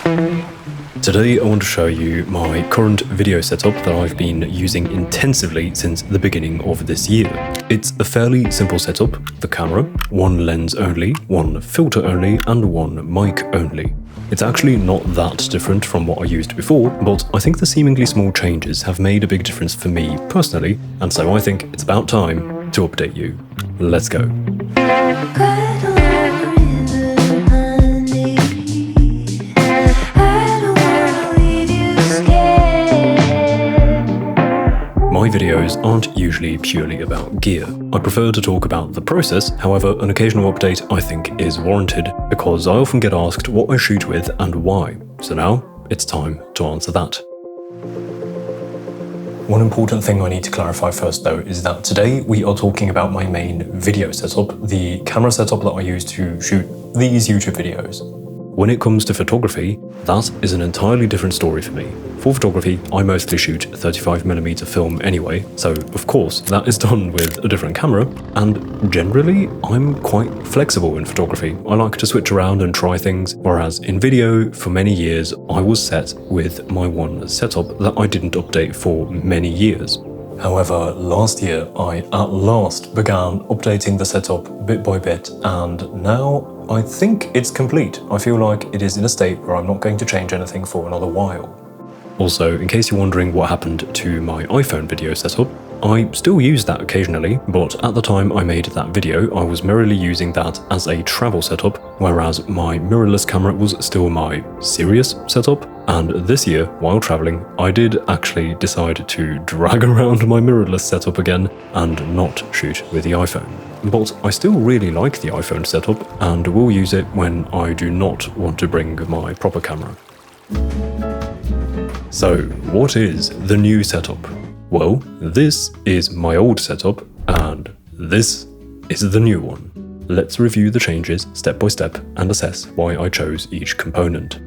Today I want to show you my current video setup that I've been using intensively since the beginning of this year. It's a fairly simple setup: the camera, one lens only, one filter only, and one mic only. It's actually not that different from what I used before, but I think the seemingly small changes have made a big difference for me personally, and so I think it's about time to update you. Let's go. My videos aren't usually purely about gear. I prefer to talk about the process, however an occasional update I think is warranted because I often get asked what I shoot with and why, so now it's time to answer that. One important thing I need to clarify first though is that today we are talking about my main video setup, the camera setup that I use to shoot these YouTube videos. When it comes to photography, that is an entirely different story for me. For photography, I mostly shoot 35mm film anyway, so of course that is done with a different camera, and generally I'm quite flexible in photography. I like to switch around and try things, whereas in video, for many years, I was set with my one setup that I didn't update for many years. However, last year I at last began updating the setup bit by bit, and now I think it's complete. I feel like it is in a state where I'm not going to change anything for another while. Also, in case you're wondering what happened to my iPhone video setup, I still use that occasionally, but at the time I made that video, I was merely using that as a travel setup, whereas my mirrorless camera was still my serious setup. And this year, while traveling, I did actually decide to drag around my mirrorless setup again and not shoot with the iPhone. But I still really like the iPhone setup and will use it when I do not want to bring my proper camera. So, what is the new setup? Well, this is my old setup, and this is the new one. Let's review the changes step by step and assess why I chose each component.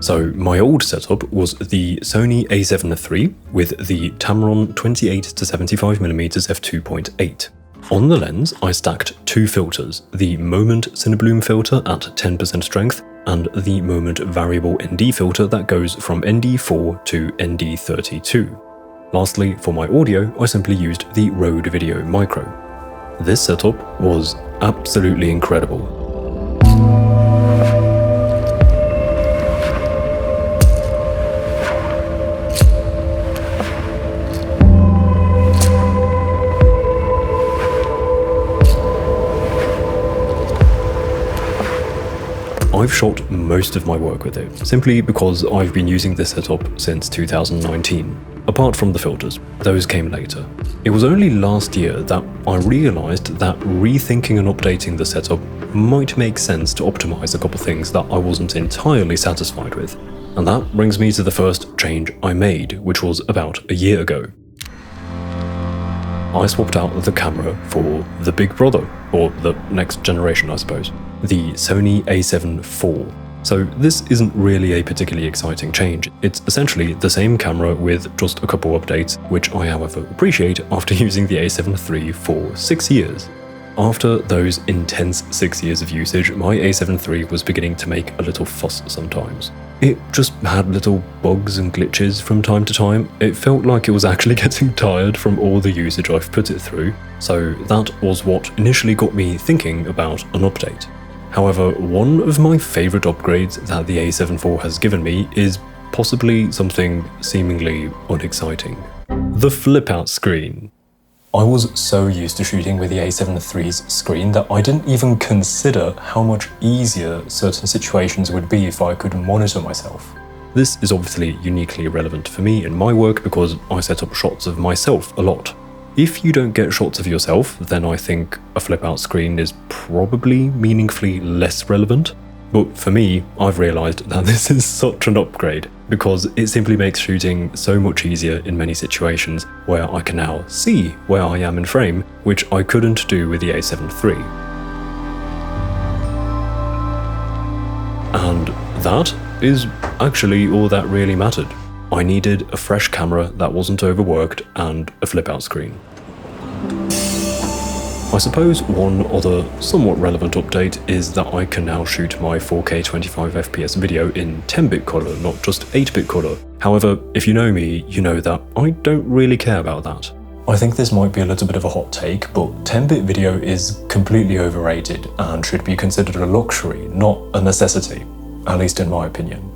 So, my old setup was the Sony a7 III with the Tamron 28-75mm f2.8. On the lens, I stacked two filters, the Moment CineBloom filter at 10% strength, and the Moment variable ND filter that goes from ND4 to ND32. Lastly, for my audio, I simply used the Rode Video Micro. This setup was absolutely incredible. I've shot most of my work with it, simply because I've been using this setup since 2019, apart from the filters. Those came later. It was only last year that I realised that rethinking and updating the setup might make sense to optimise a couple things that I wasn't entirely satisfied with. And that brings me to the first change I made, which was about a year ago. I swapped out the camera for the big brother, or the next generation I suppose, the Sony a7 IV. So this isn't really a particularly exciting change. It's essentially the same camera with just a couple updates, which I however appreciate after using the a7 III for 6 years. After those intense 6 years of usage, my a7 III was beginning to make a little fuss sometimes. It just had little bugs and glitches from time to time. It felt like it was actually getting tired from all the usage I've put it through, so that was what initially got me thinking about an update. However, one of my favourite upgrades that the a7 IV has given me is possibly something seemingly unexciting. The flip-out screen. I was so used to shooting with the a7 III's screen that I didn't even consider how much easier certain situations would be if I could monitor myself. This is obviously uniquely relevant for me in my work because I set up shots of myself a lot. If you don't get shots of yourself, then I think a flip-out screen is probably meaningfully less relevant. But for me, I've realised that this is such an upgrade because it simply makes shooting so much easier in many situations where I can now see where I am in frame, which I couldn't do with the a7 III. And that is actually all that really mattered. I needed a fresh camera that wasn't overworked and a flip-out screen. I suppose one other somewhat relevant update is that I can now shoot my 4K 25fps video in 10-bit colour, not just 8-bit colour. However, if you know me, you know that I don't really care about that. I think this might be a little bit of a hot take, but 10-bit video is completely overrated and should be considered a luxury, not a necessity, at least in my opinion.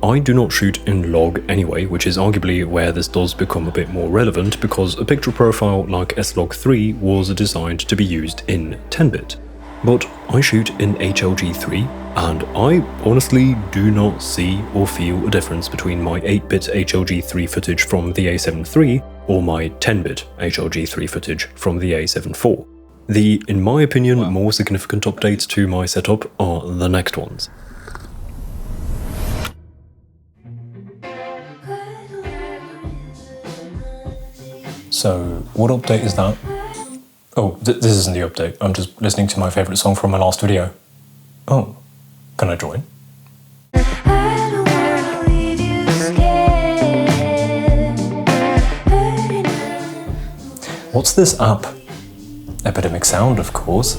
I do not shoot in log anyway, which is arguably where this does become a bit more relevant because a picture profile like S-Log3 was designed to be used in 10-bit. But I shoot in HLG3, and I honestly do not see or feel a difference between my 8-bit HLG3 footage from the A7 III or my 10-bit HLG3 footage from the A7 IV. The, in my opinion, more significant updates to my setup are the next ones. So, what update is that? Oh, this isn't the update. I'm just listening to my favourite song from my last video. Oh, can I join? What's this app? Epidemic Sound, of course.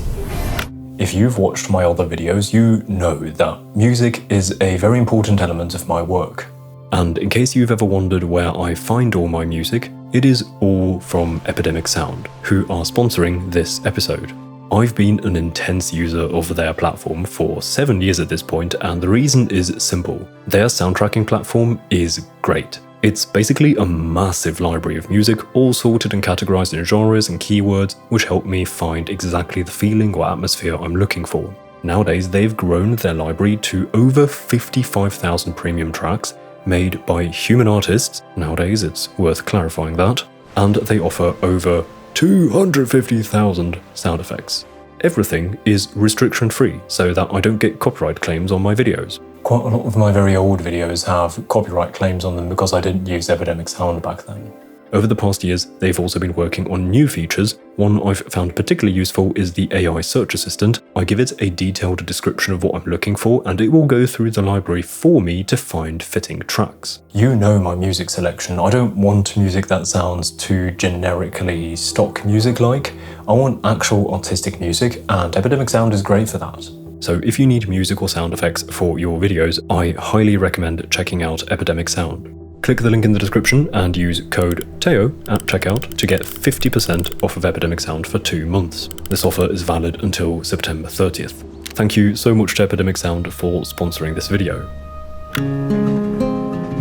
If you've watched my other videos, you know that music is a very important element of my work. And in case you've ever wondered where I find all my music, it is all from Epidemic Sound, who are sponsoring this episode. I've been an intense user of their platform for 7 years at this point, and the reason is simple. Their soundtracking platform is great. It's basically a massive library of music, all sorted and categorized in genres and keywords, which help me find exactly the feeling or atmosphere I'm looking for. Nowadays, they've grown their library to over 55,000 premium tracks, made by human artists. Nowadays, it's worth clarifying that, and they offer over 250,000 sound effects. Everything is restriction-free, so that I don't get copyright claims on my videos. Quite a lot of my very old videos have copyright claims on them because I didn't use Epidemic Sound back then. Over the past years, they've also been working on new features. One I've found particularly useful is the AI search assistant. I give it a detailed description of what I'm looking for, and it will go through the library for me to find fitting tracks. You know my music selection. I don't want music that sounds too generically stock music-like. I want actual artistic music, and Epidemic Sound is great for that. So if you need music or sound effects for your videos, I highly recommend checking out Epidemic Sound. Click the link in the description and use code TEO at checkout to get 50% off of Epidemic Sound for 2 months. This offer is valid until September 30th. Thank you so much to Epidemic Sound for sponsoring this video.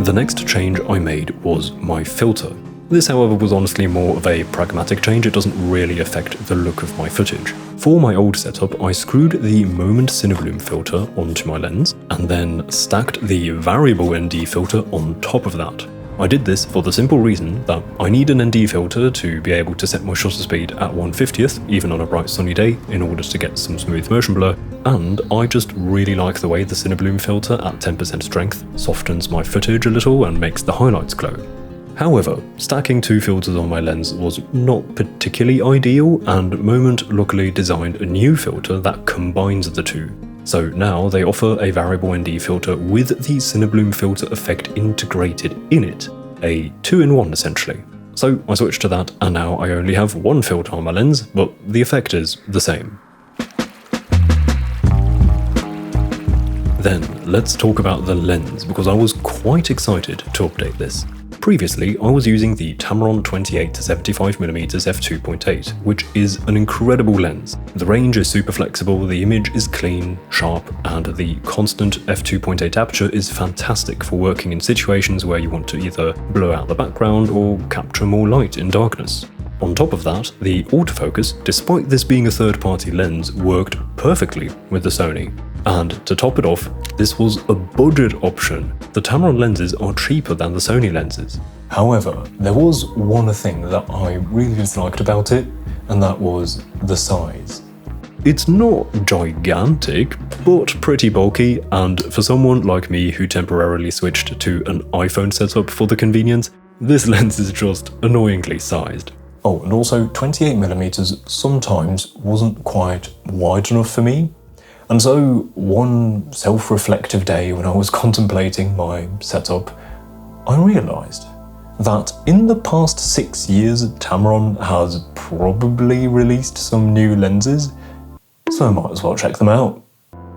The next change I made was my filter. This, however, was honestly more of a pragmatic change. It doesn't really affect the look of my footage. For my old setup, I screwed the Moment CineBloom filter onto my lens and then stacked the variable ND filter on top of that. I did this for the simple reason that I need an ND filter to be able to set my shutter speed at 1/50th, even on a bright sunny day, in order to get some smooth motion blur, and I just really like the way the CineBloom filter at 10% strength softens my footage a little and makes the highlights glow. However, stacking 2 filters on my lens was not particularly ideal, and Moment luckily designed a new filter that combines the two. So now they offer a variable ND filter with the CineBloom filter effect integrated in it, a 2-in-1 essentially. So I switched to that, and now I only have 1 filter on my lens, but the effect is the same. Then let's talk about the lens, because I was quite excited to update this. Previously, I was using the Tamron 28-75mm f2.8, which is an incredible lens. The range is super flexible, the image is clean, sharp, and the constant f2.8 aperture is fantastic for working in situations where you want to either blow out the background or capture more light in darkness. On top of that, the autofocus, despite this being a third-party lens, worked perfectly with the Sony. And to top it off, this was a budget option. The Tamron lenses are cheaper than the Sony lenses. However, there was one thing that I really disliked about it, and that was the size. It's not gigantic, but pretty bulky, and for someone like me who temporarily switched to an iPhone setup for the convenience, this lens is just annoyingly sized. Oh, and also 28mm sometimes wasn't quite wide enough for me. And so, one self-reflective day when I was contemplating my setup, I realised that in the past 6 years, Tamron has probably released some new lenses, so I might as well check them out.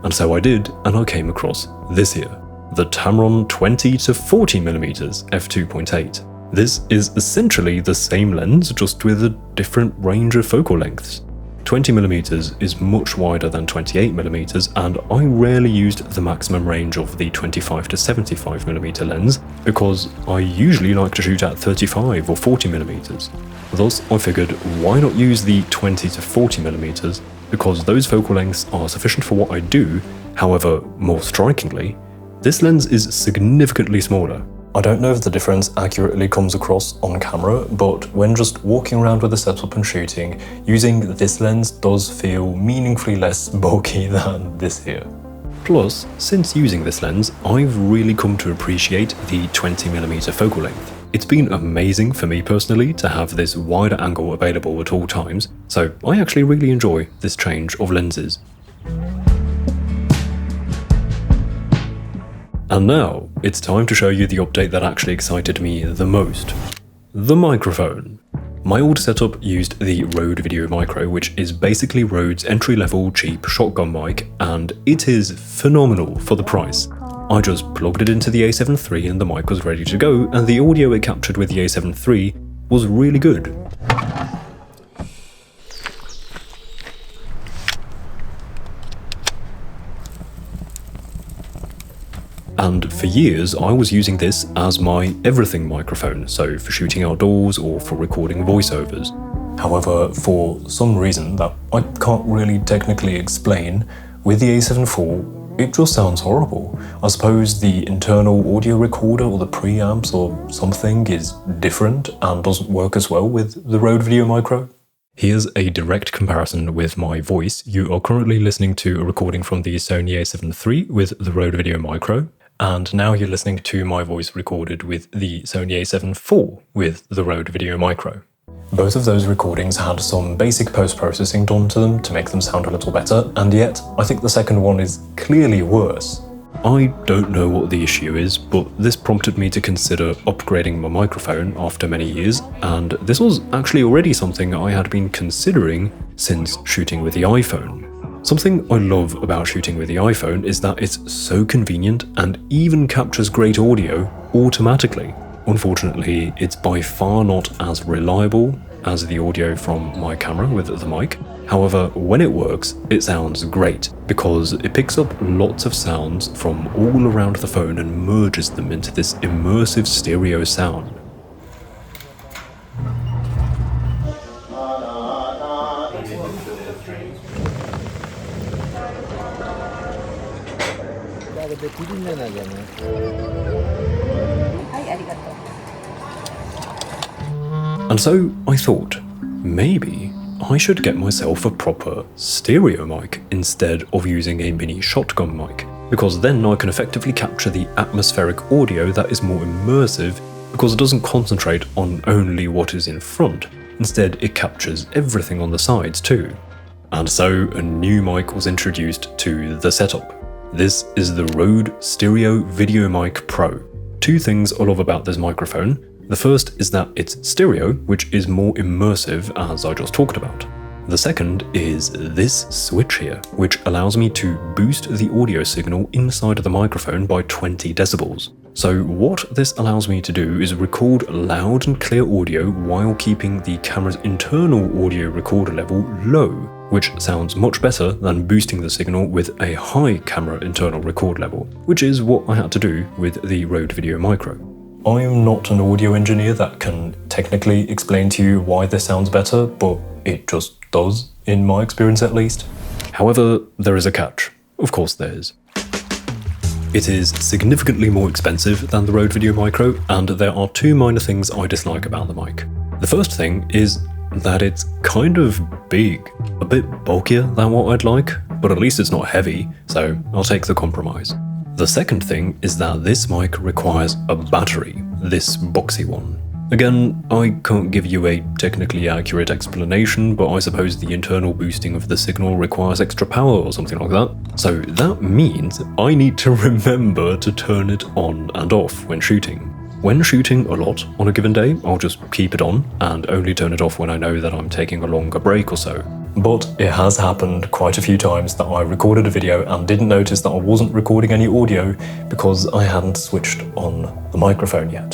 And so I did, and I came across this here, the Tamron 20 to 40mm f2.8. This is essentially the same lens, just with a different range of focal lengths. 20mm is much wider than 28mm, and I rarely used the maximum range of the 25 to 75mm lens because I usually like to shoot at 35 or 40mm. Thus, I figured why not use the 20 to 40mm because those focal lengths are sufficient for what I do. However, more strikingly, this lens is significantly smaller. I don't know if the difference accurately comes across on camera, but when just walking around with the setup and shooting, using this lens does feel meaningfully less bulky than this here. Plus, since using this lens, I've really come to appreciate the 20mm focal length. It's been amazing for me personally to have this wider angle available at all times, so I actually really enjoy this change of lenses. And now, it's time to show you the update that actually excited me the most. The microphone. My old setup used the Rode Video Micro, which is basically Rode's entry-level cheap shotgun mic, and it is phenomenal for the price. I just plugged it into the A7 III and the mic was ready to go, and the audio it captured with the A7 III was really good. And for years, I was using this as my everything microphone, so for shooting outdoors or for recording voiceovers. However, for some reason that I can't really technically explain, with the A7 IV, it just sounds horrible. I suppose the internal audio recorder or the preamps or something is different and doesn't work as well with the Rode Video Micro. Here's a direct comparison with my voice. You are currently listening to a recording from the Sony A7 III with the Rode Video Micro. And now you're listening to my voice recorded with the Sony A7 IV with the Rode Video Micro. Both of those recordings had some basic post-processing done to them to make them sound a little better, and yet I think the second one is clearly worse. I don't know what the issue is, but this prompted me to consider upgrading my microphone after many years, and this was actually already something I had been considering since shooting with the iPhone. Something I love about shooting with the iPhone is that it's so convenient and even captures great audio automatically. Unfortunately, it's by far not as reliable as the audio from my camera with the mic. However, when it works, it sounds great because it picks up lots of sounds from all around the phone and merges them into this immersive stereo sound. And so I thought, maybe I should get myself a proper stereo mic instead of using a mini shotgun mic, because then I can effectively capture the atmospheric audio that is more immersive because it doesn't concentrate on only what is in front. Instead, it captures everything on the sides too. And so a new mic was introduced to the setup. This is the Rode Stereo Video Mic Pro. Two things I love about this microphone. The first is that it's stereo, which is more immersive, as I just talked about. The second is this switch here, which allows me to boost the audio signal inside of the microphone by 20 decibels. So what this allows me to do is record loud and clear audio while keeping the camera's internal audio recorder level low, which sounds much better than boosting the signal with a high camera internal record level, which is what I had to do with the Rode Video Micro. I'm not an audio engineer that can technically explain to you why this sounds better, but it just does, in my experience at least. However, there is a catch. Of course there is. It is significantly more expensive than the Rode Video Micro, and there are two minor things I dislike about the mic. The first thing is that it's kind of big, a bit bulkier than what I'd like, but at least it's not heavy, so I'll take the compromise. The second thing is that this mic requires a battery, this boxy one. Again, I can't give you a technically accurate explanation, but I suppose the internal boosting of the signal requires extra power or something like that. So that means I need to remember to turn it on and off when shooting. When shooting a lot on a given day, I'll just keep it on and only turn it off when I know that I'm taking a longer break or so. But it has happened quite a few times that I recorded a video and didn't notice that I wasn't recording any audio because I hadn't switched on the microphone yet.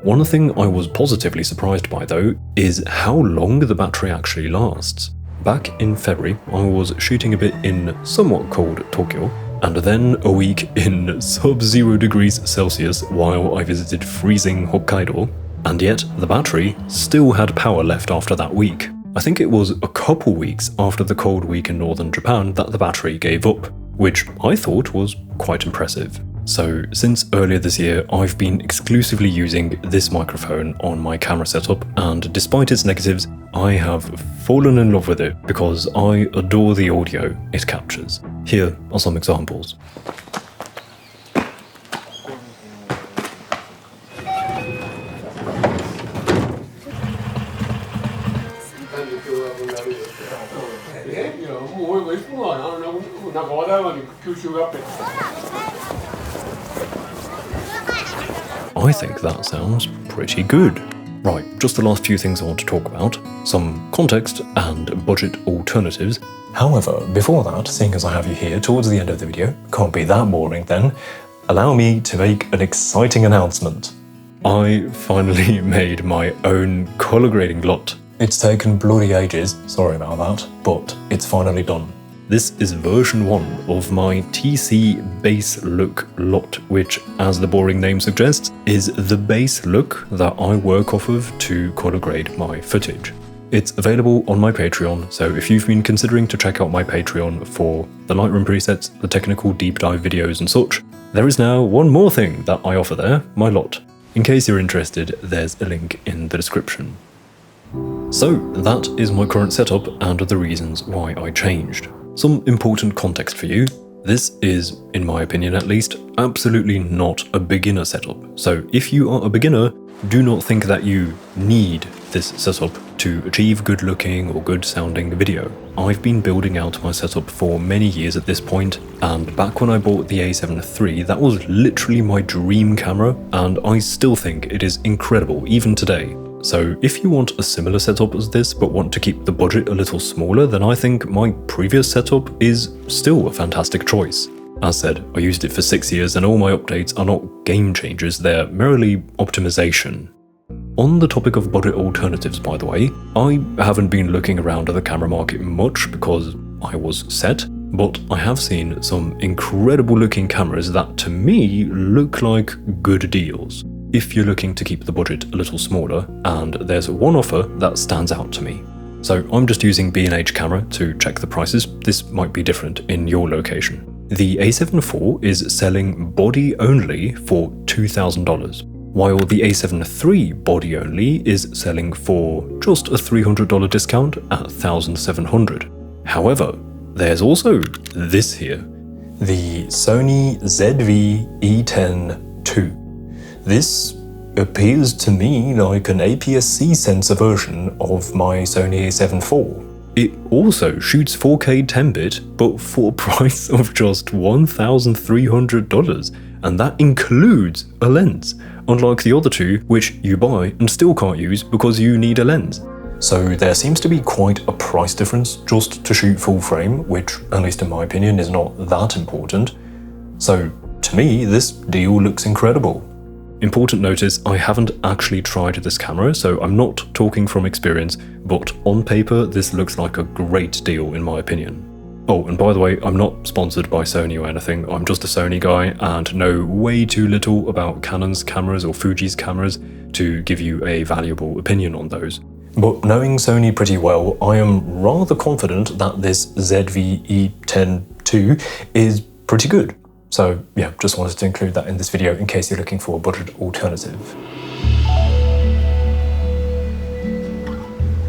One thing I was positively surprised by though is how long the battery actually lasts. Back in February, I was shooting a bit in somewhat cold Tokyo, and then a week in sub-0 degrees Celsius while I visited freezing Hokkaido, and yet the battery still had power left after that week. I think it was a couple weeks after the cold week in northern Japan that the battery gave up, which I thought was quite impressive. So since earlier this year, I've been exclusively using this microphone on my camera setup, and despite its negatives, I have fallen in love with it because I adore the audio it captures. Here are some examples. I think that sounds pretty good. Right, just the last few things I want to talk about, some context and budget alternatives. However, before that, seeing as I have you here towards the end of the video, can't be that boring then, allow me to make an exciting announcement. I finally made my own colour grading lot. It's taken bloody ages, sorry about that, but it's finally done. This is version 1 of my TC base look lot, which, as the boring name suggests, is the base look that I work off of to colour grade my footage. It's available on my Patreon, so if you've been considering to check out my Patreon for the Lightroom presets, the technical deep dive videos and such, there is now one more thing that I offer there, my lot. In case you're interested, there's a link in the description. So that is my current setup and the reasons why I changed. Some important context for you. This is, in my opinion at least, absolutely not a beginner setup. So if you are a beginner, do not think that you need this setup to achieve good looking or good sounding video. I've been building out my setup for many years at this point, and back when I bought the A7 III, that was literally my dream camera, and I still think it is incredible even today. So if you want a similar setup as this but want to keep the budget a little smaller, then I think my previous setup is still a fantastic choice. As said, I used it for 6 years and all my updates are not game changers, they're merely optimization. On the topic of budget alternatives, by the way, I haven't been looking around at the camera market much because I was set, but I have seen some incredible looking cameras that to me look like good deals. If you're looking to keep the budget a little smaller, and there's one offer that stands out to me. So I'm just using B&H camera to check the prices. This might be different in your location. The A7 IV is selling body only for $2,000, while the A7 III body only is selling for just a $300 discount at $1,700. However, there's also this here, the Sony ZV-E10 II. This appears to me like an APS-C sensor version of my Sony A7 IV. It also shoots 4K 10-bit, but for a price of just $1,300, and that includes a lens, unlike the other two, which you buy and still can't use because you need a lens. So there seems to be quite a price difference just to shoot full frame, which, at least in my opinion, is not that important. So to me, this deal looks incredible. Important notice, I haven't actually tried this camera, so I'm not talking from experience, but on paper this looks like a great deal in my opinion. Oh, and by the way, I'm not sponsored by Sony or anything, I'm just a Sony guy and know way too little about Canon's cameras or Fuji's cameras to give you a valuable opinion on those. But knowing Sony pretty well, I am rather confident that this ZV-E10 II is pretty good. So yeah, just wanted to include that in this video in case you're looking for a budget alternative.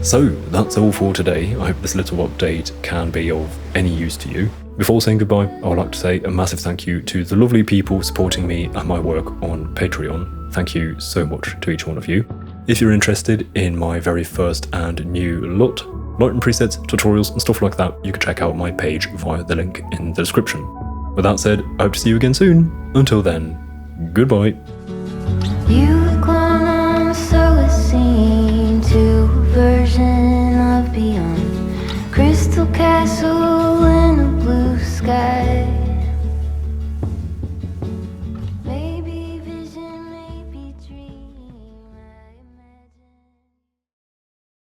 So that's all for today. I hope this little update can be of any use to you. Before saying goodbye, I would like to say a massive thank you to the lovely people supporting me and my work on Patreon. Thank you so much to each one of you. If you're interested in my very first and new lot, Lightroom presets, tutorials and stuff like that, you can check out my page via the link in the description. With that said, I hope to see you again soon. Until then, goodbye. crystal castle in a blue sky.